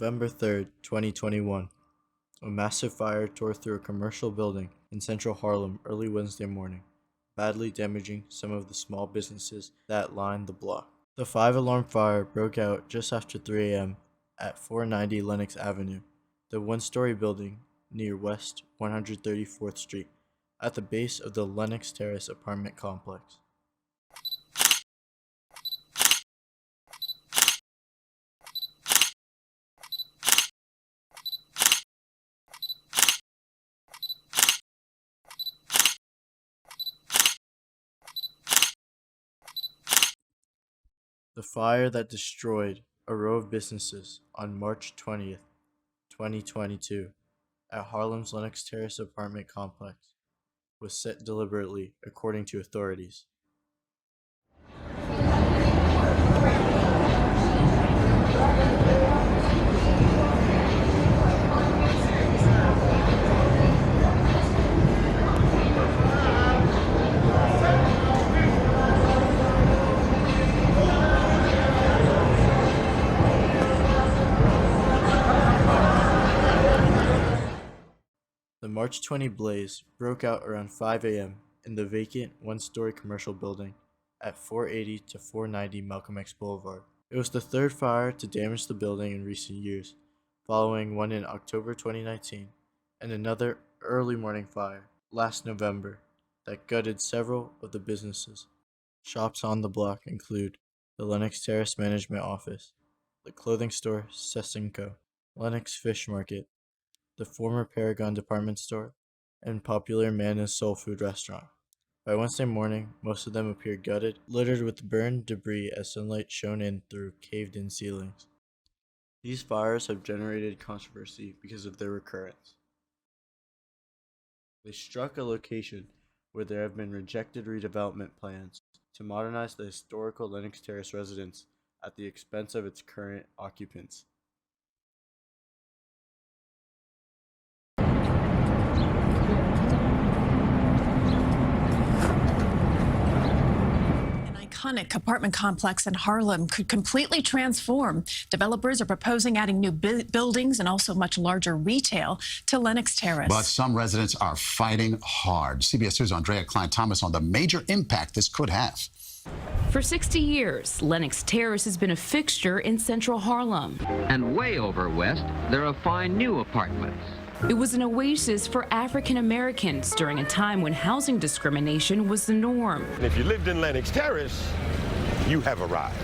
November 3rd, 2021, a massive fire tore through a commercial building in central Harlem early Wednesday morning, badly damaging some of the small businesses that lined the block. The 5-alarm fire broke out just after 3 a.m. at 490 Lenox Avenue, the one-story building near West 134th Street, at the base of the Lenox Terrace apartment complex. The fire that destroyed a row of businesses on March 20th, 2022, at Harlem's Lenox Terrace apartment complex was set deliberately, according to authorities. The March 20 blaze broke out around 5 a.m. in the vacant one-story commercial building at 480 to 490 Malcolm X Boulevard. It was the third fire to damage the building in recent years, following one in October 2019 and another early morning fire last November that gutted several of the businesses. Shops on the block include the Lenox Terrace Management Office, the clothing store Sesinco, Lenox Fish Market, the former Paragon department store, and popular Mana's Soul Food restaurant. By Wednesday morning, most of them appeared gutted, littered with burned debris as sunlight shone in through caved-in ceilings. These fires have generated controversy because of their recurrence. They struck a location where there have been rejected redevelopment plans to modernize the historical Lenox Terrace residence at the expense of its current occupants. Iconic apartment complex in Harlem could completely transform. Developers are proposing adding new buildings and also much larger retail to Lenox Terrace. But some residents are fighting hard. CBS 2's Andrea Klein-Thomas on the major impact this could have. For 60 years, Lenox Terrace has been a fixture in central Harlem. And way over west, there are fine new apartments. It was an oasis for African Americans during a time when housing discrimination was the norm. If you lived in Lenox Terrace, you have arrived.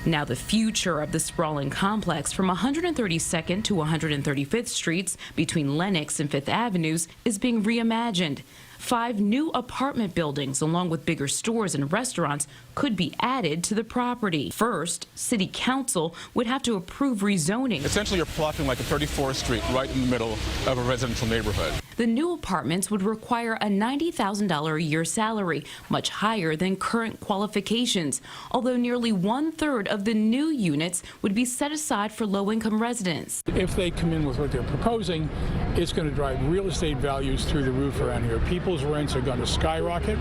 Now the future of the sprawling complex from 132nd to 135th Streets between Lenox and Fifth Avenues is being reimagined. 5 new apartment buildings, along with bigger stores and restaurants, could be added to the property. First, City Council would have to approve rezoning. Essentially, you're plopping like a 34th Street right in the middle of a residential neighborhood. The new apartments would require a $90,000 a year salary, much higher than current qualifications, although nearly 1/3 of the new units would be set aside for low-income residents. If they come in with what they're proposing, it's going to drive real estate values through the roof around here. People's rents are going to skyrocket.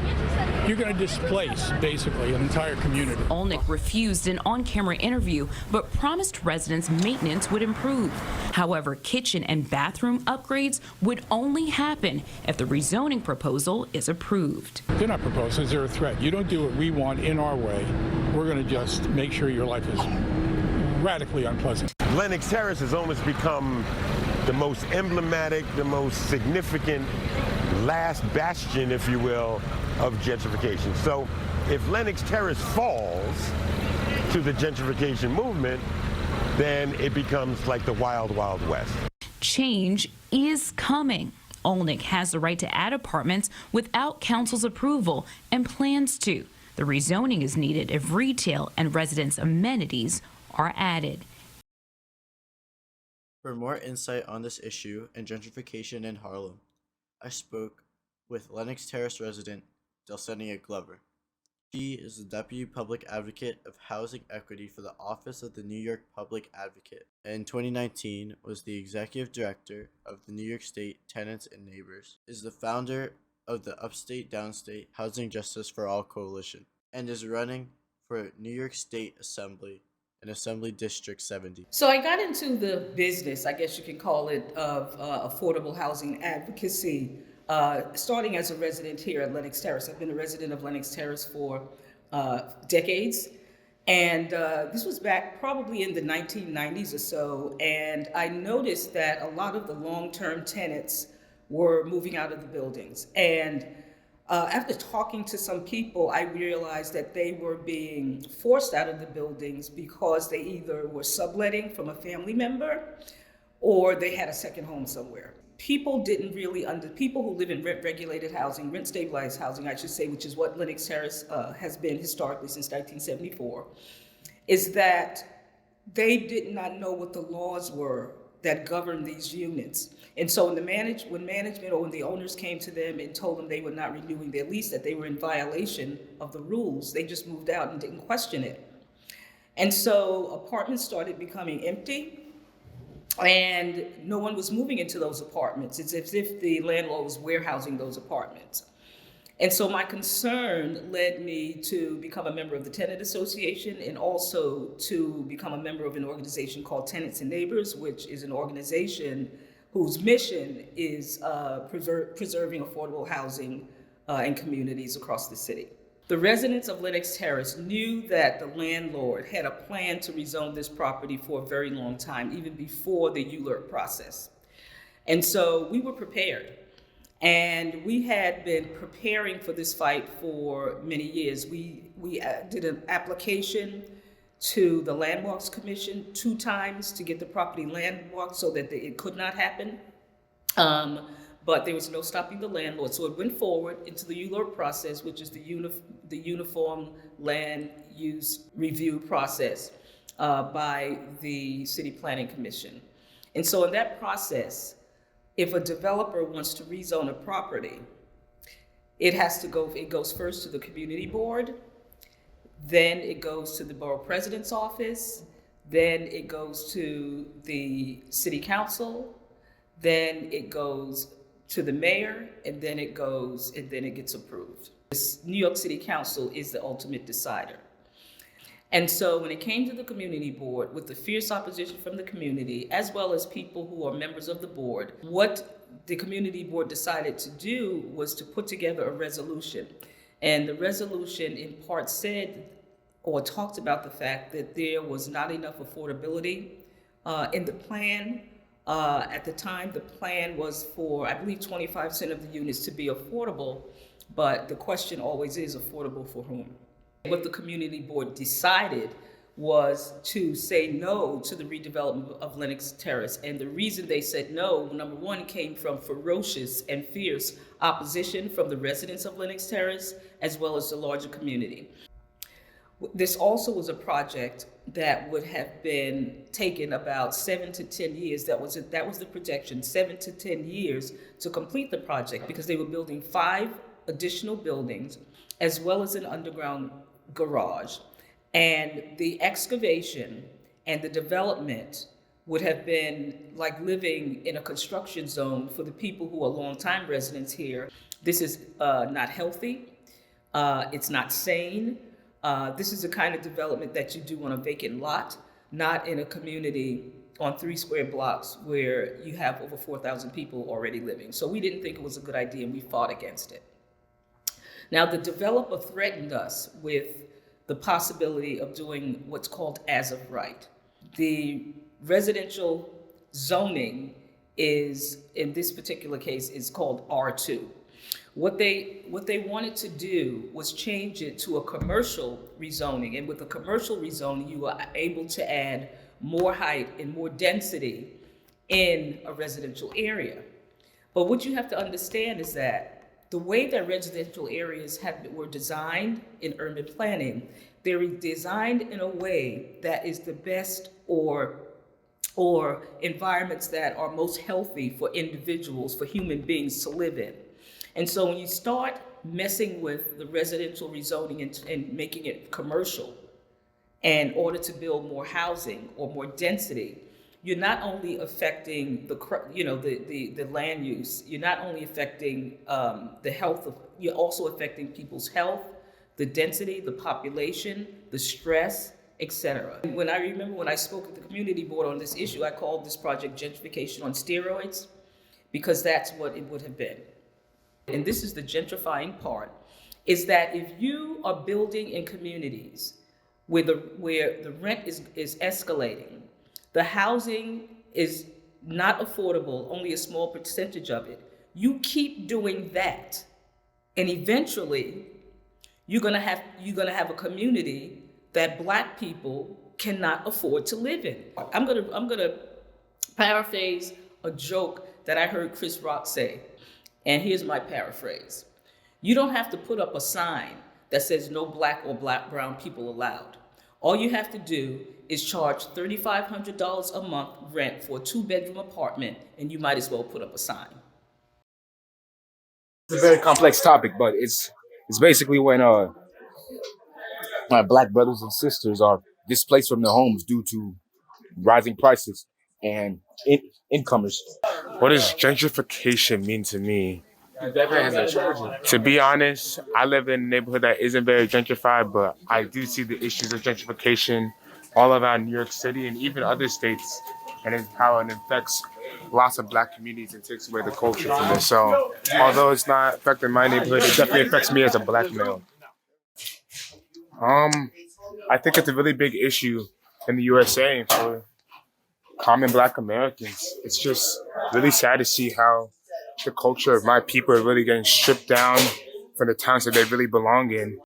You're going to displace, basically, an entire community. Olnick refused an on-camera interview, but promised residents maintenance would improve. However, kitchen and bathroom upgrades would only happen if the rezoning proposal is approved. They're not proposals, they're a threat. You don't do what we want in our way, we're going to just make sure your life is radically unpleasant. Lenox Terrace has almost become the most emblematic, the most significant last bastion, if you will, of gentrification. So if Lenox Terrace falls to the gentrification movement, then it becomes like the wild, wild west. Change is coming. Olnick has the right to add apartments without council's approval and plans to. The rezoning is needed if retail and residents' amenities are added. For more insight on this issue and gentrification in Harlem, I spoke with Lenox Terrace resident Delsenia Glover. She is the Deputy Public Advocate of Housing Equity for the Office of the New York Public Advocate, and in 2019 was the Executive Director of the New York State Tenants and Neighbors, is the founder of the Upstate Downstate Housing Justice for All Coalition, and is running for New York State Assembly in Assembly District 70. So I got into the business, I guess you can call it, of affordable housing advocacy, starting as a resident here at Lenox Terrace. I've been a resident of Lenox Terrace for decades. And this was back probably in the 1990s or so. And I noticed that a lot of the long-term tenants were moving out of the buildings. And after talking to some people, I realized that they were being forced out of the buildings because they either were subletting from a family member or they had a second home somewhere. People didn't really people who live in rent-regulated housing, rent-stabilized housing, I should say, which is what Lenox Terrace has been historically since 1974, is that they did not know what the laws were that governed these units. And so when management or when the owners came to them and told them they were not renewing their lease, that they were in violation of the rules, they just moved out and didn't question it. And so apartments started becoming empty, and no one was moving into those apartments. It's as if the landlord was warehousing those apartments. And so my concern led me to become a member of the Tenant Association and also to become a member of an organization called Tenants and Neighbors, which is an organization whose mission is preserving affordable housing in communities across the city. The residents of Lenox Terrace knew that the landlord had a plan to rezone this property for a very long time, even before the ULURP process. And so we were prepared. And we had been preparing for this fight for many years. We did an application to the Landmarks Commission 2 times to get the property landmarked so that it could not happen. But there was no stopping the landlord. So it went forward into the ULURP process, which is the Uniform Land Use Review process by the City Planning Commission. And so in that process, if a developer wants to rezone a property, it goes first to the community board, then it goes to the borough president's office, then it goes to the city council, then it goes to the mayor, and then it gets approved. This New York City Council is the ultimate decider. And so when it came to the community board, with the fierce opposition from the community, as well as people who are members of the board, what the community board decided to do was to put together a resolution. And the resolution in part said or talked about the fact that there was not enough affordability in the plan. At the time, the plan was for, I believe, 25% of the units to be affordable, but the question always is affordable for whom? What the community board decided was to say no to the redevelopment of Lenox Terrace. And the reason they said no, number one, came from ferocious and fierce opposition from the residents of Lenox Terrace, as well as the larger community. This also was a project that would have been taken about 7 to 10 years. That was the projection, 7 to 10 years to complete the project, because they were building 5 additional buildings, as well as an underground garage. And the excavation and the development would have been like living in a construction zone for the people who are longtime residents here. This is not healthy. It's not sane. This is the kind of development that you do on a vacant lot, not in a community on 3 square blocks where you have over 4,000 people already living. So we didn't think it was a good idea, and we fought against it. Now, the developer threatened us with the possibility of doing what's called as of right. The residential zoning is, in this particular case, is called R2. What they wanted to do was change it to a commercial rezoning. And with a commercial rezoning, you are able to add more height and more density in a residential area. But what you have to understand is that the way that residential areas were designed in urban planning, they're designed in a way that is the best or environments that are most healthy for individuals, for human beings to live in. And so when you start messing with the residential rezoning and making it commercial in order to build more housing or more density, you're not only affecting the land use, you're not only affecting the health you're also affecting people's health, the density, the population, the stress, etc. When I remember when I spoke at the community board on this issue, I called this project Gentrification on Steroids, because that's what it would have been. And this is the gentrifying part, is that if you are building in communities where the rent is escalating, the housing is not affordable, only a small percentage of it, you keep doing that, and eventually you're gonna have a community that Black people cannot afford to live in. I'm gonna paraphrase a joke that I heard Chris Rock say, and here's my paraphrase. You don't have to put up a sign that says no Black or brown people allowed. All you have to do is charge $3,500 a month rent for a 2-bedroom apartment, and you might as well put up a sign. It's a very complex topic, but it's basically when my Black brothers and sisters are displaced from their homes due to rising prices and incomers. What does gentrification mean to me? To be honest, I live in a neighborhood that isn't very gentrified, but I do see the issues of gentrification all around New York City and even other states, and how it affects lots of Black communities and takes away the culture from it. So although it's not affecting my neighborhood, it definitely affects me as a Black male. I think it's a really big issue in the USA for common Black Americans. It's just really sad to see how the culture of my people are really getting stripped down from the towns that they really belong in.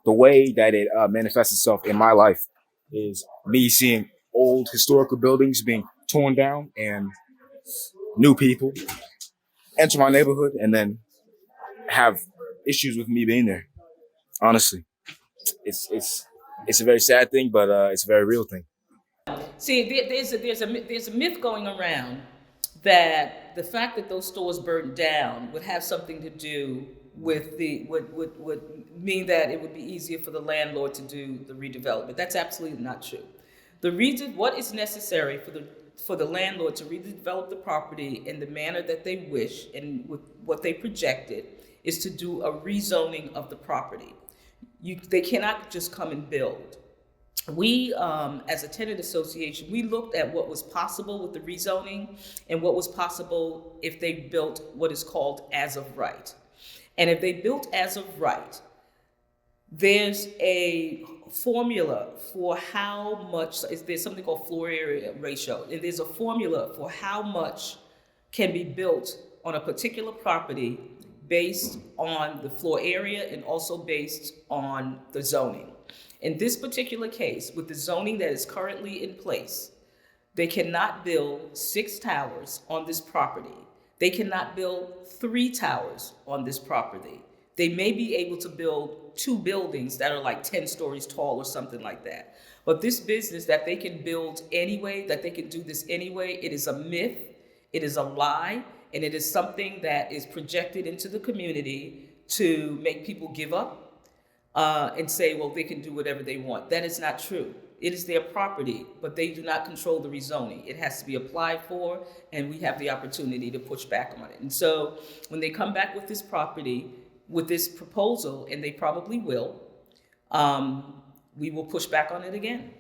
The way that it manifests itself in my life is me seeing old historical buildings being torn down and new people enter my neighborhood and then have issues with me being there. Honestly, it's a very sad thing, but it's a very real thing. See, there's a myth going around that the fact that those stores burned down would have something to do with would mean that it would be easier for the landlord to do the redevelopment. That's absolutely not true. What is necessary for the landlord to redevelop the property in the manner that they wish and with what they projected is to do a rezoning of the property. They cannot just come and build. We, as a tenant association, we looked at what was possible with the rezoning and what was possible if they built what is called as of right. And if they built as of right, there's a formula for how much, there's something called floor area ratio, and there's a formula for how much can be built on a particular property based on the floor area and also based on the zoning. In this particular case, with the zoning that is currently in place, they cannot build 6 towers on this property. They cannot build 3 towers on this property. They may be able to build 2 buildings that are like 10 stories tall or something like that. But this business that they can build anyway, that they can do this anyway, it is a myth, it is a lie, and it is something that is projected into the community to make people give up. And say, well, they can do whatever they want. That is not true. It is their property, but they do not control the rezoning. It has to be applied for, and we have the opportunity to push back on it. And so when they come back with this property, with this proposal, and they probably will, we will push back on it again.